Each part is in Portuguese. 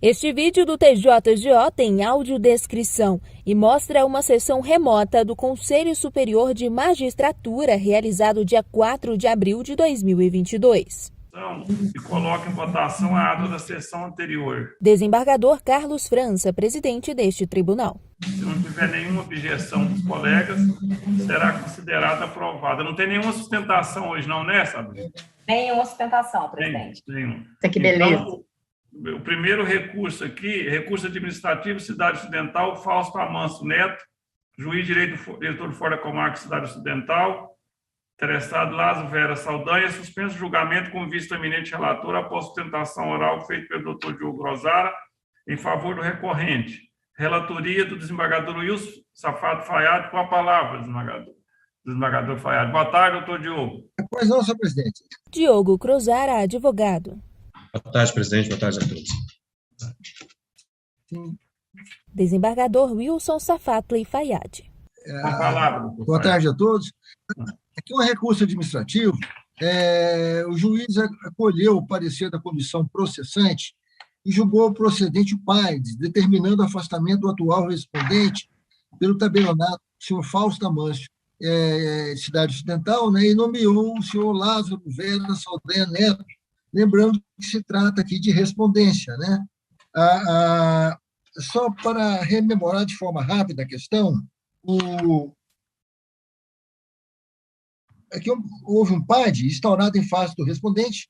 Este vídeo do TJGO tem audiodescrição e mostra uma sessão remota do Conselho Superior de Magistratura realizado dia 4 de abril de 2022. E coloca em votação a ata da sessão anterior. Desembargador Carlos França, presidente deste tribunal. Se não tiver nenhuma objeção dos colegas, será considerada aprovada. Não tem nenhuma sustentação hoje não, né, Sabrina? Nenhuma sustentação, presidente. Nenhum. Que beleza. Então, o primeiro recurso aqui, recurso administrativo, Cidade Ocidental, Fausto Amancio Neto, juiz de direito diretor do Fora da Comarca, Cidade Ocidental, interessado Lázaro Vera Saldanha, suspenso julgamento com vista eminente relator após sustentação oral feita pelo Dr. Diogo Rosara em favor do recorrente. Relatoria do desembargador Wilson Safato Fayad, com a palavra, desembargador Fayad. Boa tarde, doutor Diogo. Pois não, senhor presidente. Diogo Cruzara, advogado. Boa tarde, presidente. Boa tarde a todos. Sim. Desembargador Wilson Safato Fayad. Com a palavra. Boa tarde a todos. Aqui é um recurso administrativo. O juiz acolheu o parecer da comissão processante e julgou procedente o PAIDS, determinando o afastamento do atual respondente pelo tabelionato, o senhor Fausto Amancio, Cidade Ocidental, né, e nomeou o senhor Lázaro Vera Saldanha Neto, lembrando que se trata aqui de respondência, né? Só para rememorar de forma rápida a questão, aqui houve um PAD instaurado em face do respondente,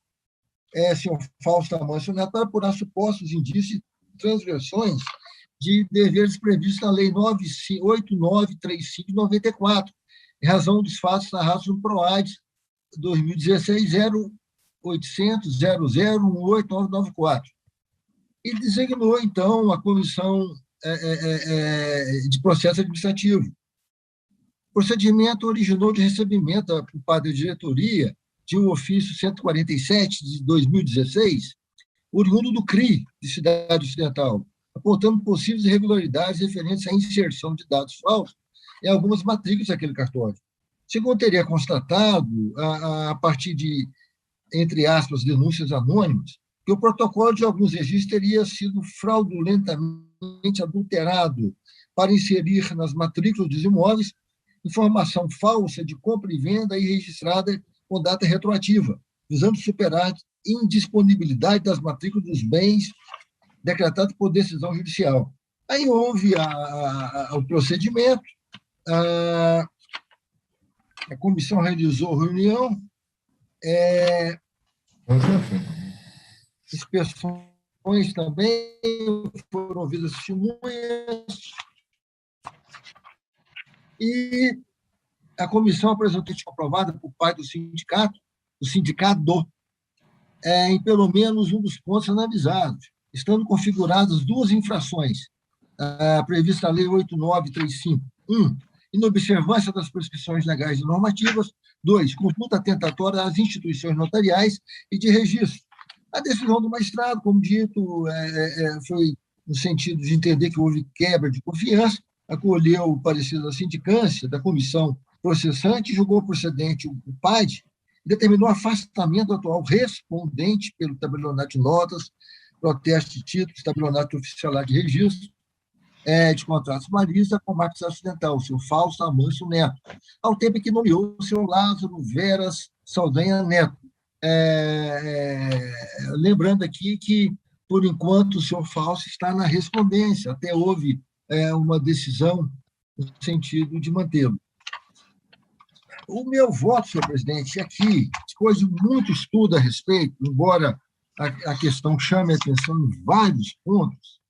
senhor Fausto Amancio Neto, para apurar supostos indícios de transgressões de deveres previstos na Lei 8935 de 94, em razão dos fatos narrados no PROAD 2016-0800-001894. E designou, então, a Comissão de Processo Administrativo. O procedimento originou de recebimento por parte da diretoria de um ofício 147 de 2016, oriundo do CRI de Cidade Ocidental, apontando possíveis irregularidades referentes à inserção de dados falsos em algumas matrículas daquele cartório. Segundo teria constatado, a partir de, entre aspas, denúncias anônimas, que o protocolo de alguns registros teria sido fraudulentamente adulterado para inserir nas matrículas dos imóveis informação falsa de compra e venda e registrada com data retroativa, visando superar a indisponibilidade das matrículas dos bens decretado por decisão judicial. Aí houve o procedimento, a comissão realizou reunião, inspeções também, foram ouvidas testemunhas, e a comissão apresentou aprovada por parte do sindicato, em pelo menos um dos pontos analisados, estando configuradas duas infrações previstas na Lei 8935. 1. Inobservância das prescrições legais e normativas. 2. Consulta tentatória às instituições notariais e de registro. A decisão do magistrado, como dito, foi no sentido de entender que houve quebra de confiança, acolheu o parecer da sindicância, da comissão processante, julgou procedente o PAD, determinou afastamento do atual respondente pelo tabelionato de notas, protesto de títulos, tabelionato oficial de registro, de contratos maristas com a Comarca Ocidental, o senhor Fausto Amancio Neto, ao tempo que nomeou o senhor Lázaro Vera Saldanha Neto. Lembrando aqui que, por enquanto, o senhor Fausto está na respondência, até houve uma decisão no sentido de mantê-lo. O meu voto, senhor presidente, aqui, depois de muito estudo a respeito, embora a questão chame a atenção em vários pontos,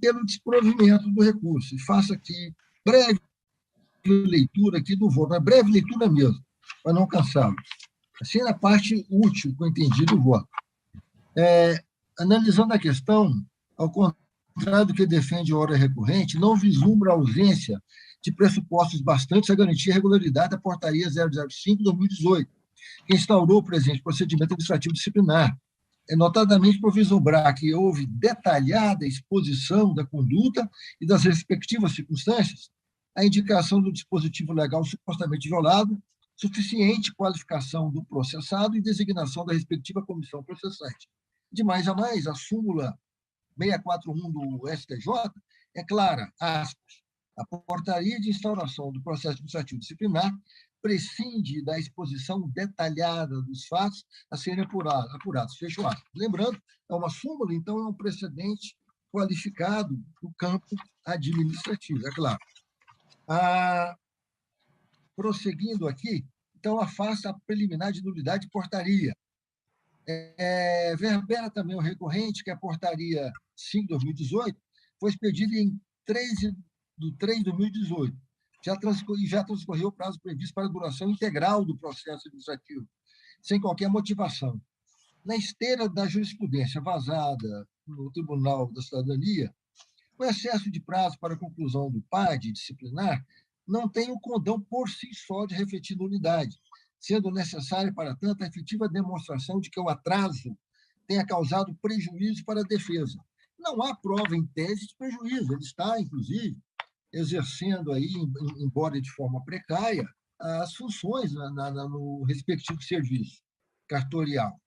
pelo desprovimento do recurso. E faço aqui breve leitura aqui do voto, uma breve leitura mesmo, para não cansá-lo. Assim, na parte útil que eu entendi do voto. Analisando a questão, ao contrário do que defende a hora recorrente, não vislumbra a ausência de pressupostos bastantes a garantir a regularidade da portaria 005/2018, que instaurou o presente procedimento administrativo disciplinar, notadamente por vislumbrar que houve detalhada exposição da conduta e das respectivas circunstâncias, a indicação do dispositivo legal supostamente violado, suficiente qualificação do processado e designação da respectiva comissão processante. De mais a mais, a súmula 641 do STJ é clara, aspas, a portaria de instauração do processo administrativo disciplinar prescinde da exposição detalhada dos fatos a serem apurados. Fecho aspas. Lembrando, é uma súmula, então é um precedente qualificado no campo administrativo, é claro. Prosseguindo aqui, então afasta a preliminar de nulidade de portaria. Verbera também o recorrente que a portaria 5 de 2018 foi expedida em 3 de 2018. Já transcorreu o prazo previsto para a duração integral do processo administrativo, sem qualquer motivação. Na esteira da jurisprudência vazada no Tribunal da Cidadania, o excesso de prazo para a conclusão do PAD disciplinar não tem o condão por si só de refletir nulidade, sendo necessária, para tanto, a efetiva demonstração de que o atraso tenha causado prejuízo para a defesa. Não há prova em tese de prejuízo, ele está, inclusive, exercendo aí, embora de forma precária, as funções no respectivo serviço cartorial.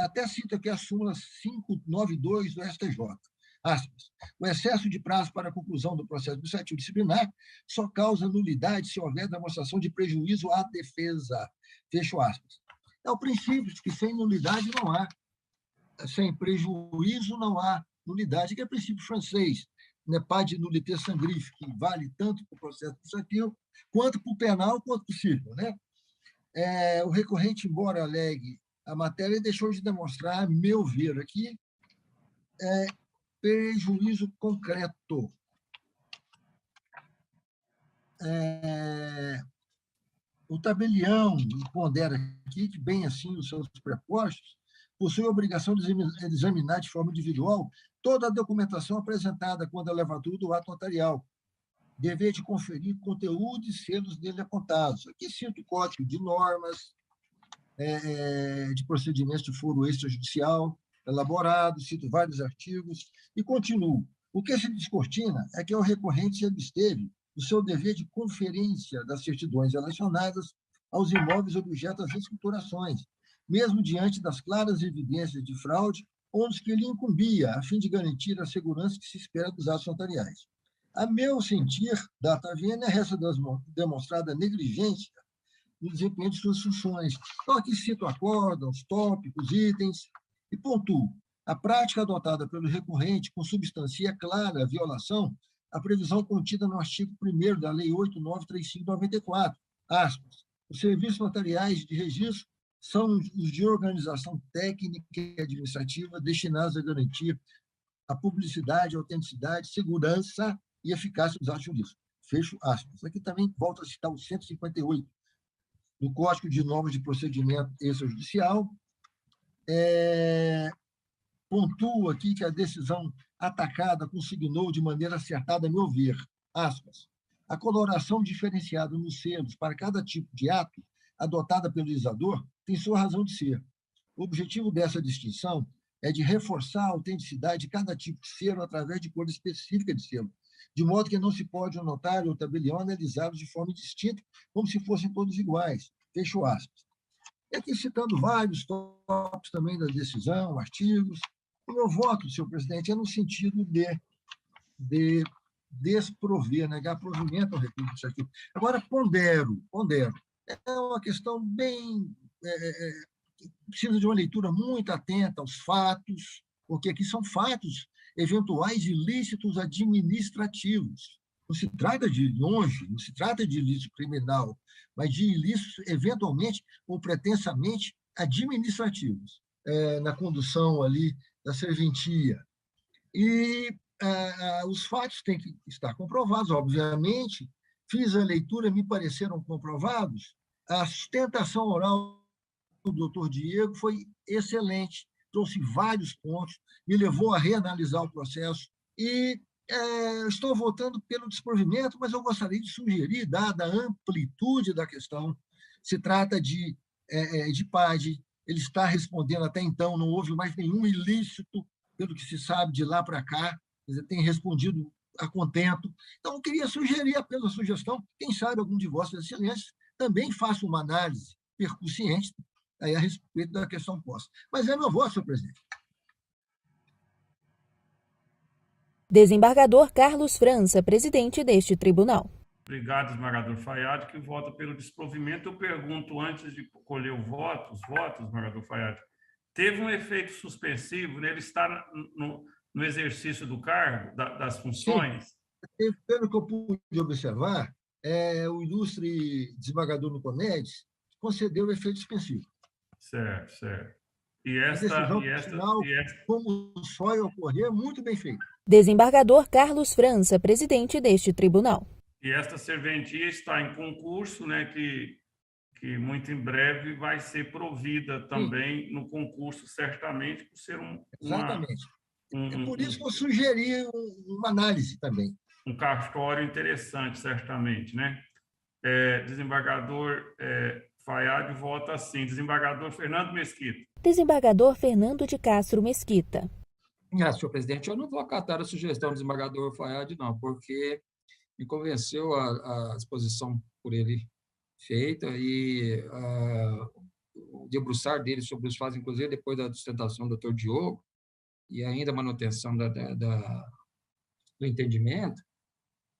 Até cito aqui a súmula 592 do STJ. Aspas, o excesso de prazo para a conclusão do processo administrativo disciplinar só causa nulidade se houver demonstração de prejuízo à defesa. Fecho aspas. É o princípio de que sem nulidade não há, sem prejuízo não há nulidade, que é o princípio francês, né, pas de nullité sans griffe, que vale tanto para o processo administrativo, quanto para o penal, quanto para o civil. Né? O recorrente, embora alegue a matéria, deixou de demonstrar, a meu ver aqui, prejuízo concreto. O tabelião pondera aqui que, bem assim, os seus prepostos, possui a obrigação de examinar de forma individual toda a documentação apresentada quando é levatura do ato notarial, dever de conferir conteúdo e selos dele apontados. Aqui cito o Código de Normas, de procedimentos de foro extrajudicial, elaborado, cito vários artigos, e continuo. O que se descortina é que o recorrente se absteve do seu dever de conferência das certidões relacionadas aos imóveis objeto das escriturações, mesmo diante das claras evidências de fraude ou nos que lhe incumbia, a fim de garantir a segurança que se espera dos atos notariais. A meu sentir, data vênia, resta demonstrada negligência no desempenho de suas funções. Então, aqui cito acórdãos, tópicos, itens, e pontuo. A prática adotada pelo recorrente consubstancia clara a violação à previsão contida no artigo 1º da Lei 8.935/94, aspas, os serviços notariais de registro são os de organização técnica e administrativa destinados a garantir a publicidade, a autenticidade, segurança e eficácia dos atos jurídicos. Fecho aspas. Aqui também volto a citar o 158 do Código de Normas de Procedimento Extrajudicial. Pontuo aqui que a decisão atacada consignou de maneira acertada, a meu ver, aspas, a coloração diferenciada nos selos para cada tipo de ato adotada pelo legislador tem sua razão de ser. O objetivo dessa distinção é de reforçar a autenticidade de cada tipo de selo através de cor específica de selo, de modo que não se pode o notário ou o tabelião analisá-los de forma distinta, como se fossem todos iguais. Fecho aspas. E aqui citando vários tópicos também da decisão, artigos. O meu voto, senhor presidente, é no sentido de desprover, negar provimento ao recurso administrativo. Agora, pondero. É uma questão bem... precisa de uma leitura muito atenta aos fatos, porque aqui são fatos eventuais ilícitos administrativos. Não se trata de longe, não se trata de ilícito criminal, mas de ilícitos eventualmente ou pretensamente administrativos, na condução ali da serventia. E os fatos têm que estar comprovados, obviamente. Fiz a leitura, me pareceram comprovados. A sustentação oral do doutor Diego foi excelente, trouxe vários pontos, me levou a reanalisar o processo e estou votando pelo desprovimento, mas eu gostaria de sugerir, dada a amplitude da questão, se trata de PAD, ele está respondendo até então, não houve mais nenhum ilícito, pelo que se sabe de lá para cá, tem respondido a contento. Então, eu queria sugerir apenas a sugestão, quem sabe algum de vossas excelências também faça uma análise percussiente aí a respeito da questão posta. Mas é meu voto, senhor presidente. Desembargador Carlos França, presidente deste tribunal. Obrigado, desembargador Fayad, que vota pelo desprovimento. Eu pergunto, antes de colher os votos, desembargador Fayad, teve um efeito suspensivo nele estar no exercício do cargo, das funções? Sim. Pelo que eu pude observar, o ilustre desembargador Nicomedes concedeu o efeito suspensivo. Certo, certo. A decisão final, como só ocorrer, muito bem feito. Desembargador Carlos França, presidente deste tribunal. E esta serventia está em concurso, né, que muito em breve vai ser provida também no concurso, certamente, por ser Exatamente. É por isso que eu sugeri uma análise também. Um cartório interessante, certamente, né? Desembargador Fayad vota assim. Desembargador Fernando Mesquita. Desembargador Fernando de Castro Mesquita. Senhor presidente, eu não vou acatar a sugestão do desembargador Fayad, não, porque me convenceu a exposição por ele feita e o debruçar dele sobre os fatos, inclusive depois da sustentação do doutor Diogo, e ainda a manutenção do entendimento,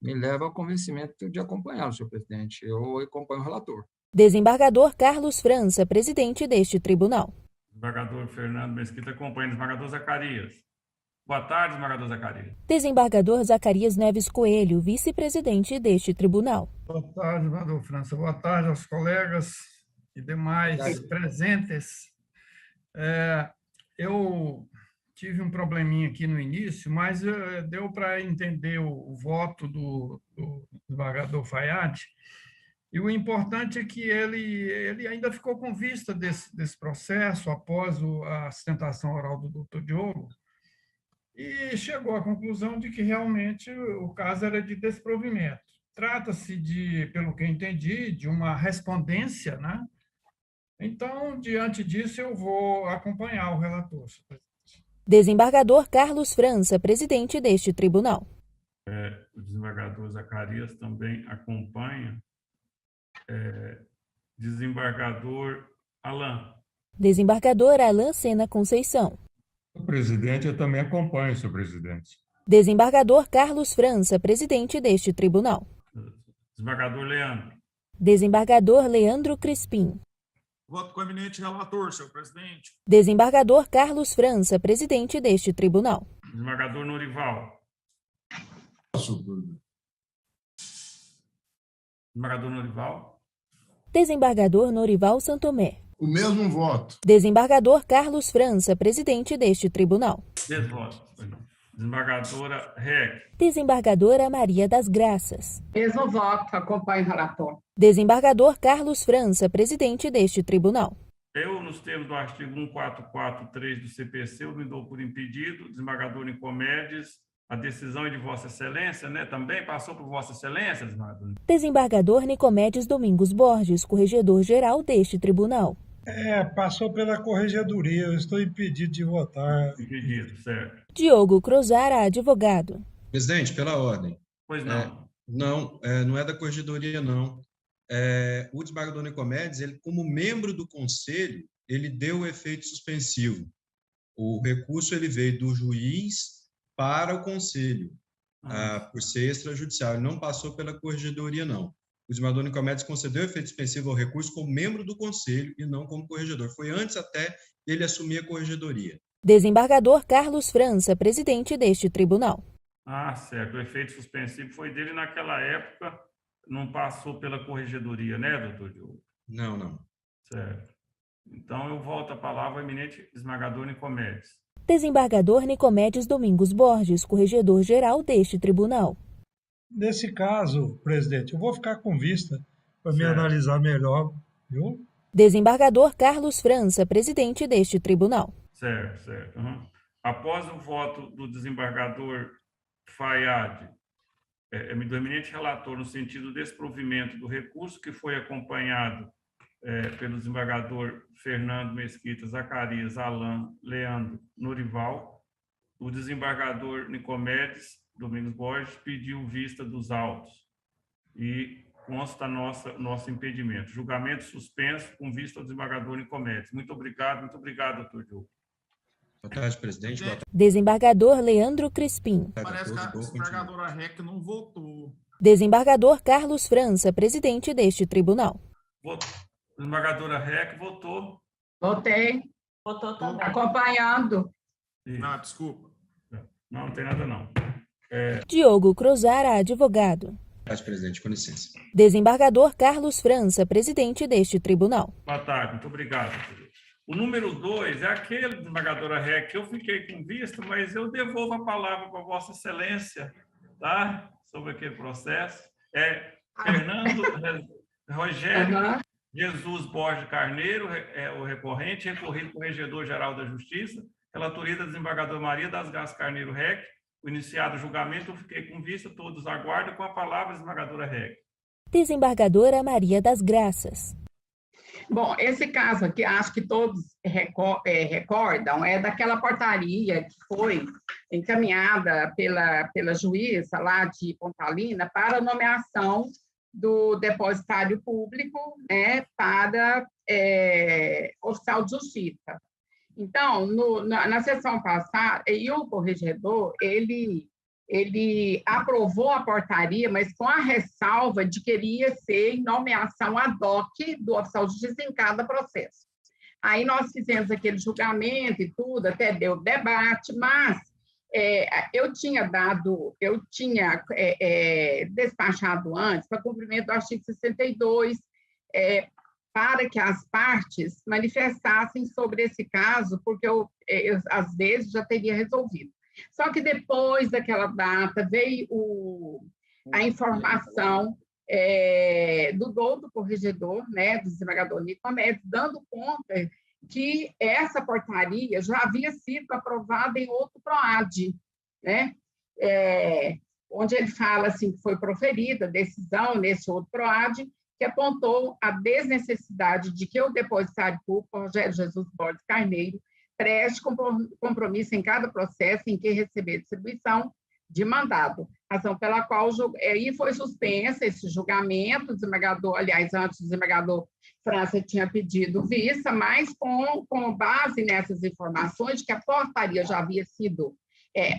me leva ao convencimento de acompanhá-lo, senhor presidente. Eu acompanho o relator. Desembargador Carlos França, presidente deste tribunal. Desembargador Fernando Mesquita acompanha. Desembargador Zacarias. Boa tarde, desembargador Zacarias. Desembargador Zacarias Neves Coelho, vice-presidente deste tribunal. Boa tarde, desembargador França. Boa tarde aos colegas e demais presentes. Eu tive um probleminha aqui no início, mas deu para entender o voto do desembargador Fayad. E o importante é que ele ainda ficou com vista desse processo após a sustentação oral do doutor Diogo e chegou à conclusão de que realmente o caso era de desprovimento. Trata-se pelo que eu entendi, de uma respondência, né? Então, diante disso, eu vou acompanhar o relator. Desembargador Carlos França, presidente deste tribunal. O desembargador Zacarias também acompanha. Desembargador Alain. Desembargador Alain Sena Conceição. Senhor presidente, eu também acompanho, senhor presidente. Desembargador Carlos França, presidente deste tribunal. Desembargador Leandro. Desembargador Leandro Crispim. Voto com o eminente relator, senhor presidente. Desembargador Carlos França, presidente deste tribunal. Desembargador Norival. Desembargador Norival. Desembargador Norival Santomé. O mesmo voto. Desembargador Carlos França, presidente deste tribunal. Desvoto. Desembargadora Reg. Desembargadora Maria das Graças. Mesmo voto, acompanho o relator. Desembargador Carlos França, presidente deste tribunal. Eu, nos termos do artigo 1443 do CPC, eu me dou por impedido. Desembargador Nicomedes, a decisão é de Vossa Excelência, né? Também passou por Vossa Excelência, desembargador. Desembargador Nicomedes Domingos Borges, corregedor-geral deste tribunal. Passou pela corregedoria, eu estou impedido de votar. Impedido, certo. Diogo Cruzara, advogado. Presidente, pela ordem. Pois não. Não é da corregedoria, não. O desembargador Nicomedes, ele, como membro do conselho, ele deu o efeito suspensivo. O recurso ele veio do juiz para o conselho, por ser extrajudicial. Ele não passou pela corregedoria, não. O desembargador Nicomedes concedeu efeito suspensivo ao recurso como membro do conselho e não como corregedor. Foi antes até ele assumir a corregedoria. Desembargador Carlos França, presidente deste tribunal. Certo. O efeito suspensivo foi dele naquela época, não passou pela corregedoria, né, doutor Diogo? Não. Certo. Então, eu volto a palavra ao eminente desembargador Nicomedes. Desembargador Nicomedes Domingos Borges, corregedor-geral deste tribunal. Nesse caso, presidente, eu vou ficar com vista para me analisar melhor, viu? Desembargador Carlos França, presidente deste tribunal. Certo. Após o voto do desembargador Fayad, do eminente relator, no sentido do desprovimento do recurso, que foi acompanhado pelo desembargador Fernando Mesquita, Zacarias, Alain, Leandro, Norival, o desembargador Nicomedes Domingos Borges pediu vista dos autos e consta nosso impedimento. Julgamento suspenso com vista ao desembargador Nicomedes. Muito obrigado, doutor Diogo. Boa tarde, presidente. Boa tarde Desembargador Leandro Crispim. Parece que a a todos. desembargadora REC não votou. Desembargador Carlos França, presidente deste tribunal. Desembargadora REC votou. Votei, Votou também. acompanhando. Não, desculpa. Não tem nada não. Diogo Cruzara, advogado. Boa tarde, presidente. Com licença. Desembargador Carlos França, presidente deste tribunal. Boa tarde, muito obrigado. O número 2 é aquele, desembargadora REC, que eu fiquei com vista, mas eu devolvo a palavra para Vossa Excelência, tá? Sobre aquele processo. É Fernando Rogério Jesus Borges Carneiro, é o recorrente, recorrido por Corregedor-Geral da Justiça, relatoria da desembargadora Maria das Graças Carneiro REC. O iniciado o julgamento, eu fiquei com vista, todos aguardam, com a palavra, desembargadora REC. Desembargadora Maria das Graças. Bom, esse caso aqui, acho que todos recordam, é daquela portaria que foi encaminhada pela juíza lá de Pontalina para a nomeação do depositário público, né, para oficial de justiça. Então, na sessão passada, e o corregedor, ele aprovou a portaria, mas com a ressalva de que iria ser em nomeação ad hoc do oficial de justiça em cada processo. Aí nós fizemos aquele julgamento e tudo, até deu debate, mas eu tinha despachado antes, para cumprimento do artigo 62, para que as partes manifestassem sobre esse caso, porque eu às vezes, já teria resolvido. Só que depois daquela data veio a informação do corregedor, né, do desembargador Nicomedes, dando conta que essa portaria já havia sido aprovada em outro PROAD, né, onde ele fala assim, que foi proferida a decisão nesse outro PROAD, que apontou a desnecessidade de que o depositário público, Rogério Jesus Borges Carneiro, preste compromisso em cada processo em que receber distribuição de mandado, razão pela qual aí foi suspensa esse julgamento, o desembargador, aliás, antes o desembargador França tinha pedido vista, mas com base nessas informações, que a portaria já havia sido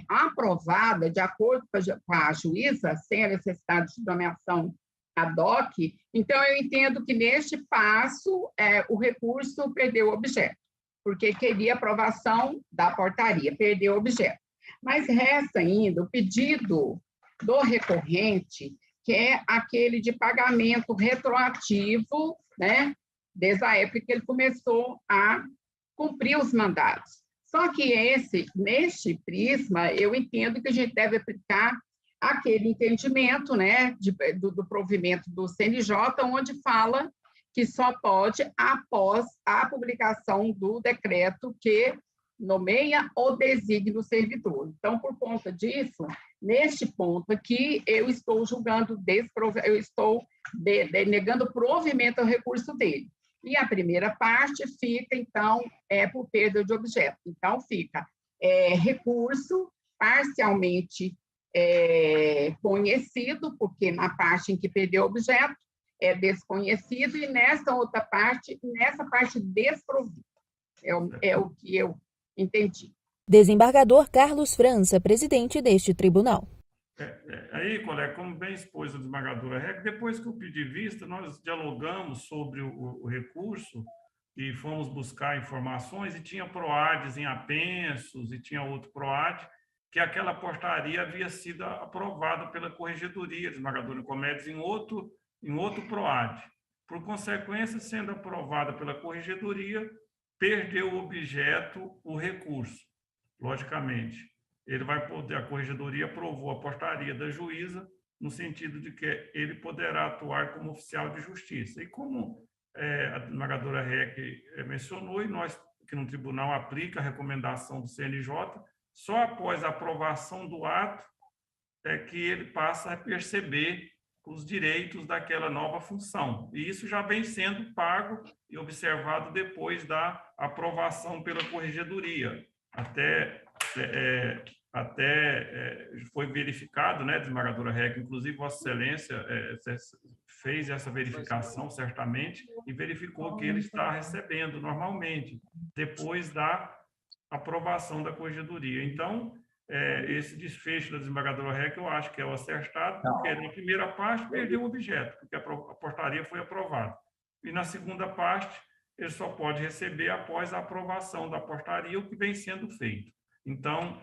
aprovada de acordo com a juíza, sem a necessidade de nomeação ad hoc, então eu entendo que neste passo o recurso perdeu o objeto, porque queria aprovação da portaria, perdeu o objeto. Mas resta ainda o pedido do recorrente, que é aquele de pagamento retroativo, né, desde a época que ele começou a cumprir os mandados. Só que neste prisma, eu entendo que a gente deve aplicar aquele entendimento, né, do provimento do CNJ, onde fala que só pode após a publicação do decreto que nomeia ou designa o servidor. Então, por conta disso, neste ponto aqui, eu estou julgando, eu estou negando provimento ao recurso dele. E a primeira parte fica, então, por perda de objeto. Então, fica recurso parcialmente conhecido, porque na parte em que perdeu o objeto, é desconhecido, e nessa outra parte, desprovido. É o que eu entendi. Desembargador Carlos França, presidente deste tribunal. Aí, colega, como bem expôs o desembargador REC, depois que eu pedi vista, nós dialogamos sobre o recurso e fomos buscar informações, e tinha PROADs em apensos, e tinha outro PROAD, que aquela portaria havia sido aprovada pela Corregedoria, desembargador Nicomedes, em outro PROAD. Por consequência, sendo aprovada pela Corregedoria, perdeu o objeto, o recurso, logicamente. Ele vai poder, a Corregedoria aprovou a portaria da juíza, no sentido de que ele poderá atuar como oficial de justiça. E como a desembargadora REC mencionou, e nós, que no tribunal aplica a recomendação do CNJ, só após a aprovação do ato é que ele passa a perceber os direitos daquela nova função. E isso já vem sendo pago e observado depois da aprovação pela Corregedoria. Até foi verificado, né, desembargadora REC, inclusive Vossa Excelência fez essa verificação, certamente, e verificou que ele está recebendo normalmente, depois da aprovação da corregedoria. Então, esse desfecho da desembargadora Reck, eu acho que é o acertado, porque na primeira parte perdeu o objeto, porque a portaria foi aprovada. E na segunda parte, ele só pode receber após a aprovação da portaria, o que vem sendo feito. Então,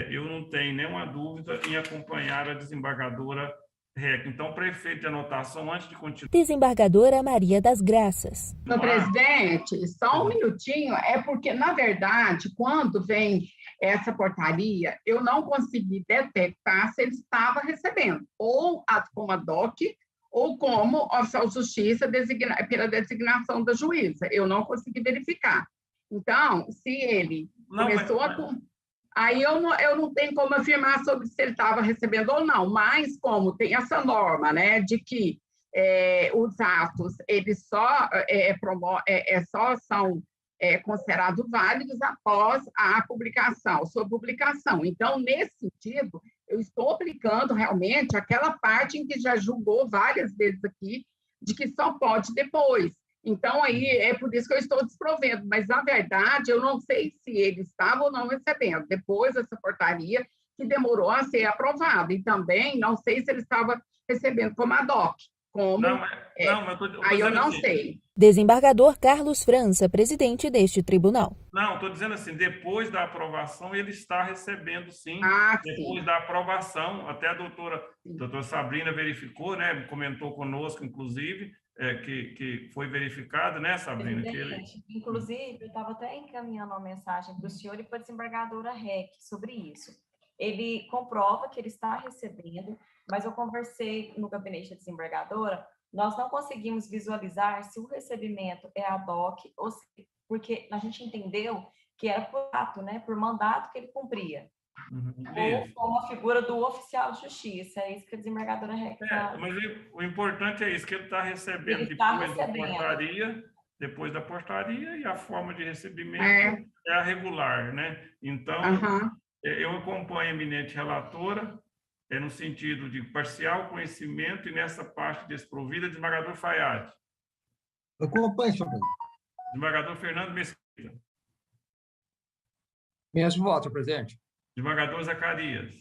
eu não tenho nenhuma dúvida em acompanhar a desembargadora Reck. Então, para efeito de anotação, antes de continuar... Desembargadora Maria das Graças. Senhor presidente, só um minutinho, é porque, na verdade, quando vem essa portaria, eu não consegui detectar se ele estava recebendo, ou como ad hoc, ou como oficial de justiça pela designação da juíza. Eu não consegui verificar. Então, se ele começou a... Aí eu não tenho como afirmar sobre se ele estava recebendo ou não, mas como tem essa norma, né, de que os atos eles só são considerados válidos após a publicação, sua publicação. Então, nesse sentido, eu estou aplicando realmente aquela parte em que já julgou várias vezes aqui, de que só pode depois. Então, aí é por isso que eu estou desprovendo, mas, na verdade, eu não sei se ele estava ou não recebendo, depois dessa portaria, que demorou a ser aprovada, e também não sei se ele estava recebendo como ad hoc, aí eu não sei. Desembargador Carlos França, presidente deste tribunal. Não, estou dizendo assim, depois da aprovação, ele está recebendo, sim, depois sim. da aprovação, até a doutora Sabrina verificou, né, comentou conosco, inclusive, que foi verificado, né, Sabrina? Inclusive, eu estava até encaminhando uma mensagem para o senhor e para a desembargadora Reck sobre isso. Ele comprova que ele está recebendo, mas eu conversei no gabinete da desembargadora, nós não conseguimos visualizar se o recebimento é ad hoc, ou se, porque a gente entendeu que era por ato, né, por mandato que ele cumpria. Ou como a figura do oficial de justiça, é isso que a desembargadora Reck está... Mas o importante é isso, que ele está recebendo depois da portaria, e a forma de recebimento é a regular, né? Então, eu acompanho a eminente relatora, no sentido de parcial conhecimento e nessa parte desprovida, desembargador Fayad. Acompanhe, senhor presidente. Desembargador Fernando Mesquita. Mesmo voto, senhor presidente. Desembargador Zacarias.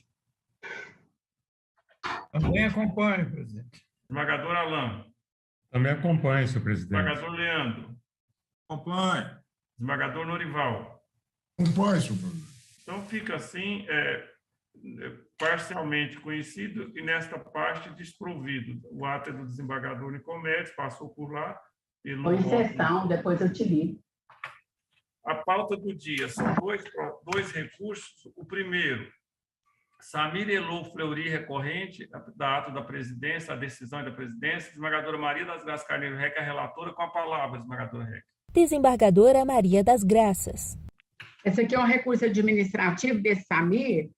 Também acompanho, presidente. Desembargador Alain. Também acompanho, senhor presidente. Desembargador Leandro. Acompanhe. Desembargador Norival. Acompanhe, senhor presidente. Então, fica assim, parcialmente conhecido e, nesta parte, desprovido. O ato é do desembargador Nicomedes, passou por lá. Foi em sessão, depois eu te li. A pauta do dia são dois recursos. O primeiro, Samir Elô Fleury, recorrente da ato da presidência, a decisão da presidência. Desembargadora Maria das Graças Carneiro Reck, a relatora, com a palavra, desembargadora Reck. Desembargadora Maria das Graças. Esse aqui é um recurso administrativo desse Samir,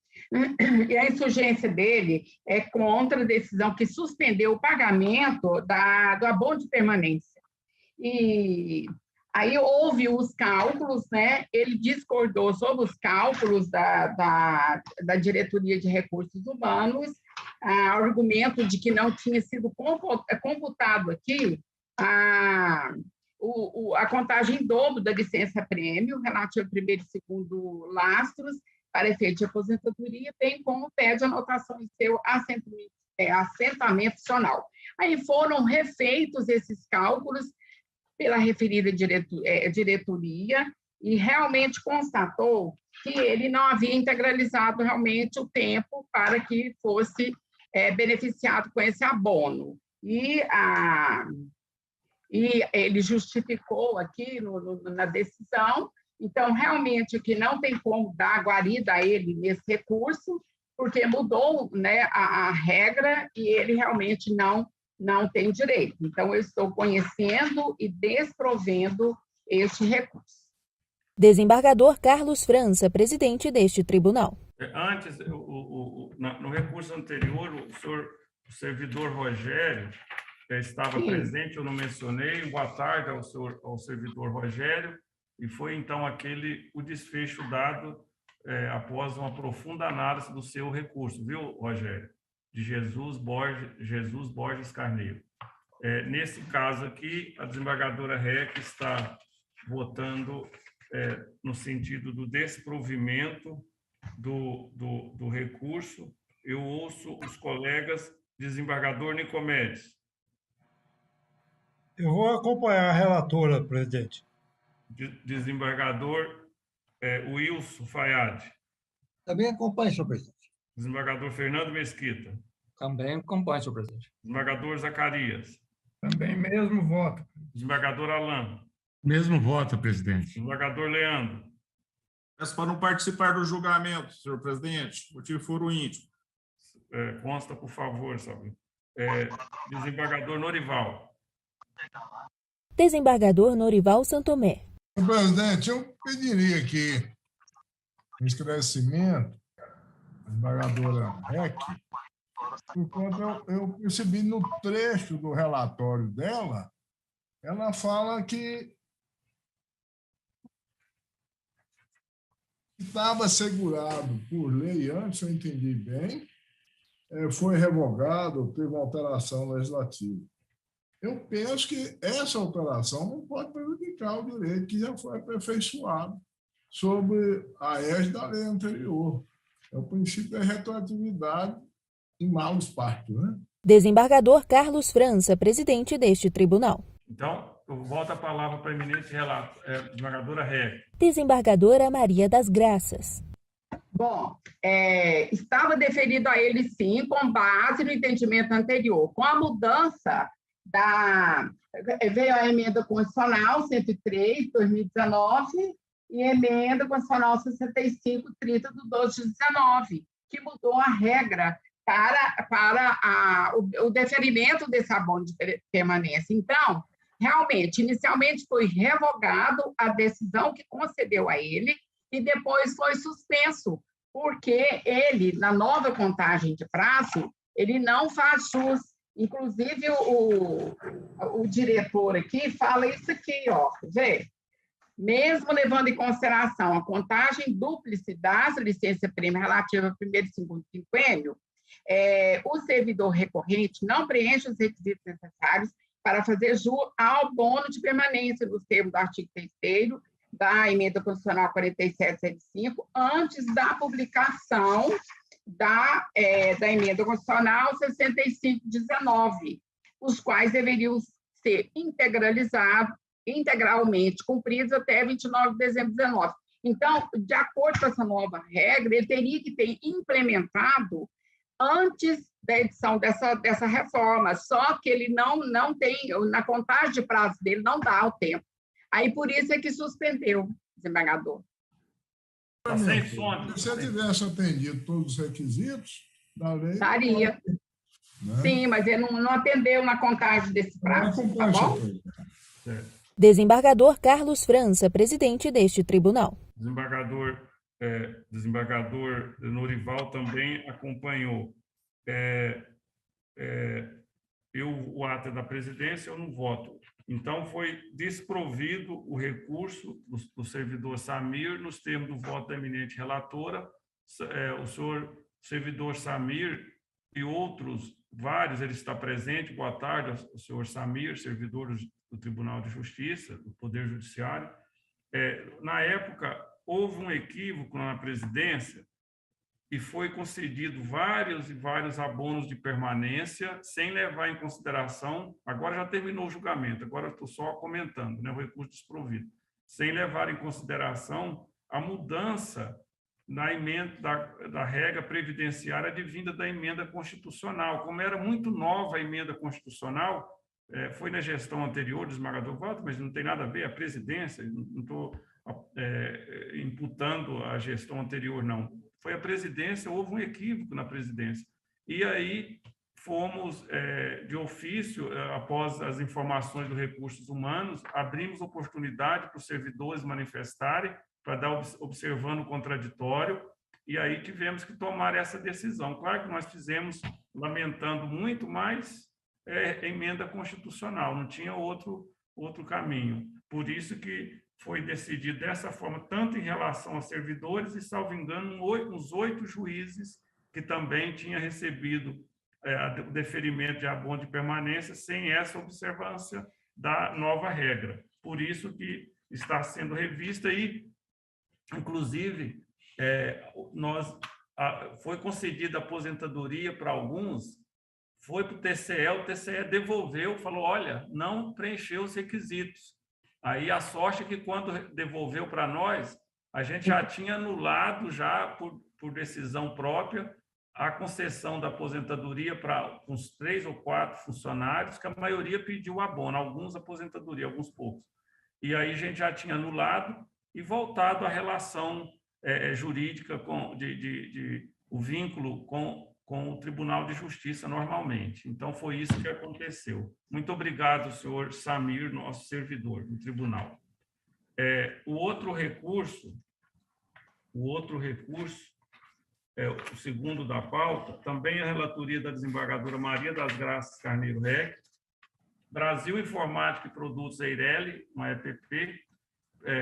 e a insurgência dele é contra a decisão que suspendeu o pagamento do abono de permanência. E aí houve os cálculos, né? Ele discordou sobre os cálculos da Diretoria de Recursos Humanos, argumento de que não tinha sido computado aqui a contagem em dobro da licença-prêmio, relativa ao primeiro e segundo lastros, para efeito de aposentadoria, bem como pede anotação em seu assentamento funcional. Aí foram refeitos esses cálculos pela referida diretoria e realmente constatou que ele não havia integralizado realmente o tempo para que fosse beneficiado com esse abono. E ele justificou aqui na decisão. Então, realmente, que não tem como dar guarida a ele nesse recurso, porque mudou, né, a regra e ele realmente não tem direito. Então, eu estou conhecendo e desprovendo este recurso. Desembargador Carlos França, presidente deste tribunal. Antes, no recurso anterior, o servidor Rogério estava presente, eu não mencionei. Boa tarde ao servidor Rogério. E foi, então, o desfecho dado após uma profunda análise do seu recurso, viu, Rogério? De Jesus Borges Carneiro. Nesse caso aqui, a desembargadora Reck está votando no sentido do desprovimento do recurso. Eu ouço os colegas. Desembargador Nicomedes. Eu vou acompanhar a relatora, presidente. Desembargador Wilson Fayad. Também acompanho, senhor presidente. Desembargador Fernando Mesquita. Também acompanho, senhor presidente. Desembargador Zacarias. Também mesmo voto. Desembargador Alain. Mesmo voto, presidente. Desembargador Leandro. Peço para não participar do julgamento, senhor presidente, motivo foro íntimo. Consta, por favor, sabe? Desembargador Norival. Desembargador Norival Santomé. Senhor presidente, eu pediria aqui um esclarecimento, a desembargadora Reck, enquanto eu percebi no trecho do relatório dela, ela fala que estava assegurado por lei antes, se eu entendi bem, foi revogado, teve uma alteração legislativa. Eu penso que essa alteração não pode prejudicar o direito que já foi aperfeiçoado sobre a égide da lei anterior. É o princípio da retroatividade em malos partos, né? Desembargador Carlos França, presidente deste tribunal. Então, eu volto a palavra para a eminente desembargadora Reck. Desembargadora Maria das Graças. Bom, estava deferido a ele, sim, com base no entendimento anterior. Com a mudança veio a emenda constitucional 103, 2019, e emenda constitucional 65, 30, do 12 de 19, que mudou a regra para o deferimento desse abono de permanência. Então, realmente, inicialmente foi revogado a decisão que concedeu a ele, e depois foi suspenso, porque ele, na nova contagem de prazo, ele não faz jus. Inclusive, o diretor aqui fala isso aqui, ó, vê? Mesmo levando em consideração a contagem dúplice das licença-prêmio relativa ao primeiro e segundo quinquênio, o servidor recorrente não preenche os requisitos necessários para fazer jus ao bônus de permanência nos termos do artigo 3º da emenda constitucional 4775, antes da publicação da emenda constitucional 6519, os quais deveriam ser integralmente cumpridos até 29 de dezembro de 19. Então, de acordo com essa nova regra, ele teria que ter implementado antes da edição dessa reforma, só que ele não tem, na contagem de prazo dele, não dá o tempo. Aí, por isso é que suspendeu, desembargador. Se você tivesse atendido todos os requisitos da lei... Daria. Né? Sim, mas ele não atendeu na contagem desse prazo, tá bom? Desembargador Carlos França, presidente deste tribunal. Desembargador Norival também acompanhou. O ato da presidência, eu não voto. Então, foi desprovido o recurso do servidor Samir, nos termos do voto da eminente relatora. O senhor servidor Samir e outros, vários, ele está presente. Boa tarde ao senhor Samir, servidor do Tribunal de Justiça, do Poder Judiciário. Na época, houve um equívoco na presidência e foi concedido vários e vários abonos de permanência sem levar em consideração, agora já terminou o julgamento, agora estou só comentando, né, o recurso desprovido, sem levar em consideração a mudança na emenda da regra previdenciária advinda da emenda constitucional. Como era muito nova a emenda constitucional, foi na gestão anterior do desembargador Walter, mas não tem nada a ver, a presidência, não estou imputando a gestão anterior, não. Foi a presidência, houve um equívoco na presidência. E aí fomos, de ofício, após as informações dos recursos humanos, abrimos oportunidade para os servidores manifestarem, para dar observando o contraditório, e aí tivemos que tomar essa decisão. Claro que nós fizemos, lamentando muito, mas emenda constitucional, não tinha outro caminho. Por isso que foi decidido dessa forma, tanto em relação aos servidores, e, salvo engano, uns 8 juízes que também tinham recebido o deferimento de abono de permanência sem essa observância da nova regra. Por isso que está sendo revista e, inclusive, foi concedida aposentadoria para alguns, foi para o TCE devolveu, falou, olha, não preencheu os requisitos. Aí a sorte é que quando devolveu para nós, a gente já tinha anulado, já por decisão própria, a concessão da aposentadoria para uns 3 ou 4 funcionários, que a maioria pediu abono, alguns aposentadoria, alguns poucos. E aí a gente já tinha anulado e voltado à relação jurídica, o vínculo com o Tribunal de Justiça normalmente. Então, foi isso que aconteceu. Muito obrigado, senhor Samir, nosso servidor no tribunal. O outro recurso, o segundo da pauta, também a relatoria da desembargadora Maria das Graças Carneiro Rec, Brasil Informática e Produtos Eireli, uma EPP,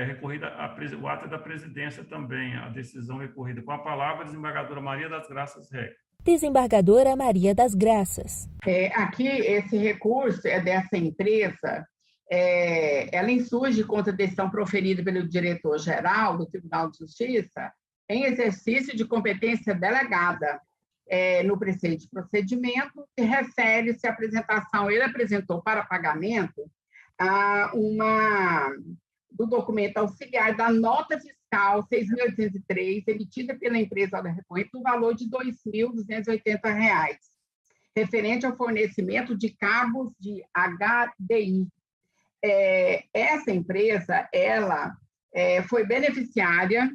recorrida o ato é da presidência também, a decisão recorrida. Com a palavra, a desembargadora Maria das Graças Rec. Desembargadora Maria das Graças. Aqui, esse recurso é dessa empresa, ela insurge contra a decisão proferida pelo diretor-geral do Tribunal de Justiça em exercício de competência delegada no presente procedimento, que refere-se à apresentação, ele apresentou para pagamento do documento auxiliar da nota fiscal 6.803, emitida pela empresa recorrente, no valor de R$ 2.280, referente ao fornecimento de cabos de HDI. Essa empresa, ela foi beneficiária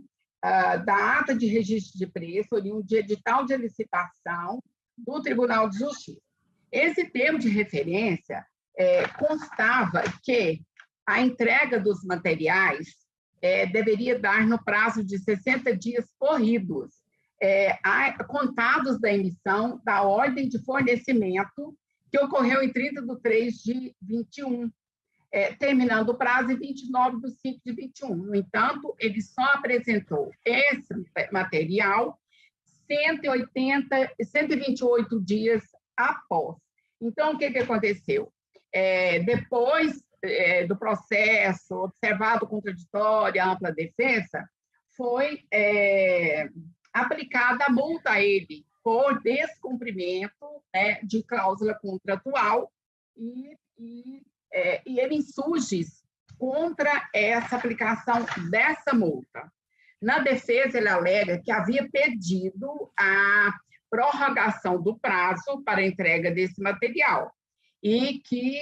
da ata de registro de preço, oriundo de edital de licitação do Tribunal de Justiça. Esse termo de referência constava que a entrega dos materiais deveria dar no prazo de 60 dias corridos, contados da emissão da ordem de fornecimento, que ocorreu em 30/3/21, terminando o prazo em 29/5/21. No entanto, ele só apresentou esse material 128 dias após. Então, o que aconteceu? Depois do processo, observado contraditório, ampla defesa, foi aplicada a multa a ele por descumprimento de cláusula contratual e ele insurge contra essa aplicação dessa multa. Na defesa, ele alega que havia pedido a prorrogação do prazo para a entrega desse material e que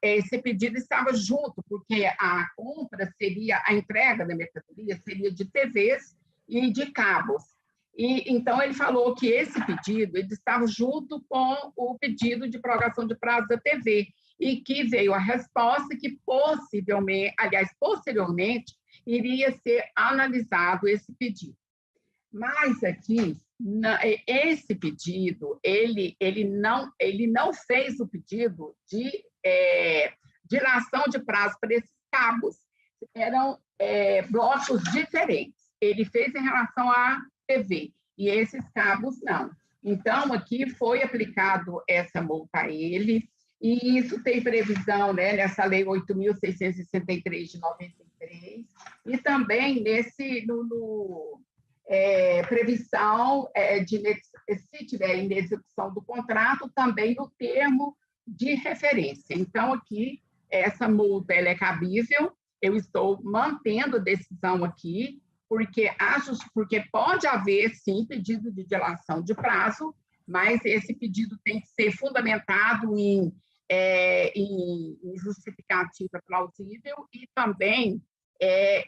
esse pedido estava junto, porque a compra seria, a entrega da mercadoria seria de TVs e de cabos. E então, ele falou que esse pedido ele estava junto com o pedido de prorrogação de prazo da TV, e que veio a resposta que possivelmente, aliás, posteriormente, iria ser analisado esse pedido. Mas aqui, esse pedido, ele não fez o pedido de dilação de prazo para esses cabos. Eram blocos diferentes. Ele fez em relação à TV, e esses cabos não. Então, aqui foi aplicado essa multa a ele, e isso tem previsão nessa Lei 8.663 de 93, e também previsão se tiver inexecução do contrato, também no termo de referência. Então, aqui, essa multa ela é cabível, eu estou mantendo a decisão aqui, porque pode haver, sim, pedido de dilação de prazo, mas esse pedido tem que ser fundamentado em justificativa plausível e também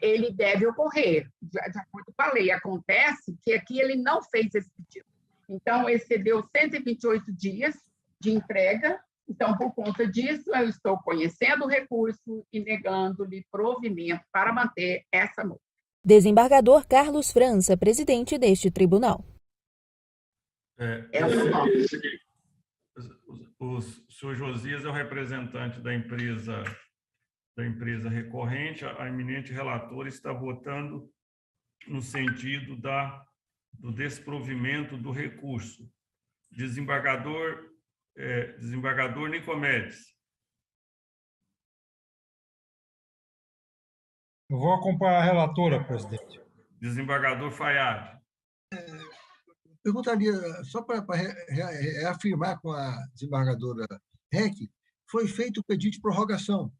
ele deve ocorrer, de acordo com a lei. Acontece que aqui ele não fez esse pedido. Então, excedeu 128 dias de entrega. Então, por conta disso, eu estou conhecendo o recurso e negando-lhe provimento para manter essa multa. Desembargador Carlos França, presidente deste tribunal. O senhor Josias é o representante da empresa recorrente. A eminente relatora está votando no sentido do desprovimento do recurso. Desembargador Nicomedes. Eu vou acompanhar a relatora, presidente. Desembargador Fayad. Perguntaria, só para reafirmar com a desembargadora Reck, foi feito o pedido de prorrogação.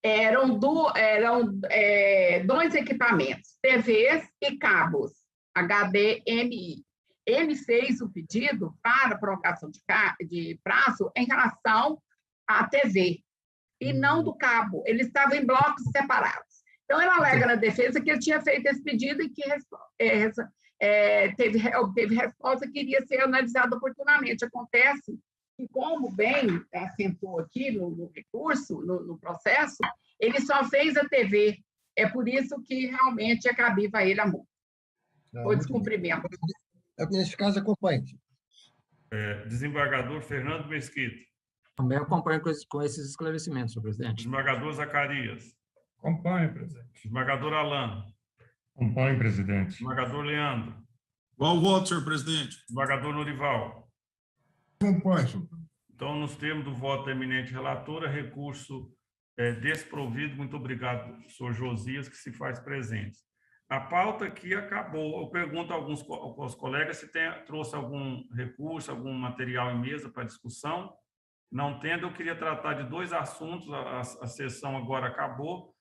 Eram dois equipamentos, TVs e cabos, HDMI. Ele fez o pedido para prorrogação de prazo em relação à TV, e não do cabo. Ele estava em blocos separados. Então, ele alega na defesa que ele tinha feito esse pedido e que obteve resposta que iria ser analisada oportunamente. Acontece que, como bem acentuou aqui no recurso, no processo, ele só fez a TV. É por isso que realmente é cabível a ele a multa. O descumprimento. Nesse caso, acompanhe. Desembargador Fernando Mesquita. Também acompanho com esses esclarecimentos, senhor presidente. Desembargador Zacarias. Acompanho, presidente. Desembargador Alan. Acompanhe, presidente. Desembargador Leandro. Qual o voto, senhor presidente? Desembargador Norival. Acompanho, senhor. Então, nos termos do voto da eminente relatora, recurso desprovido. Muito obrigado, senhor Josias, que se faz presente. A pauta aqui acabou. Eu pergunto aos colegas se trouxe algum recurso, algum material em mesa para discussão. Não tendo, eu queria tratar de dois assuntos. A sessão agora acabou.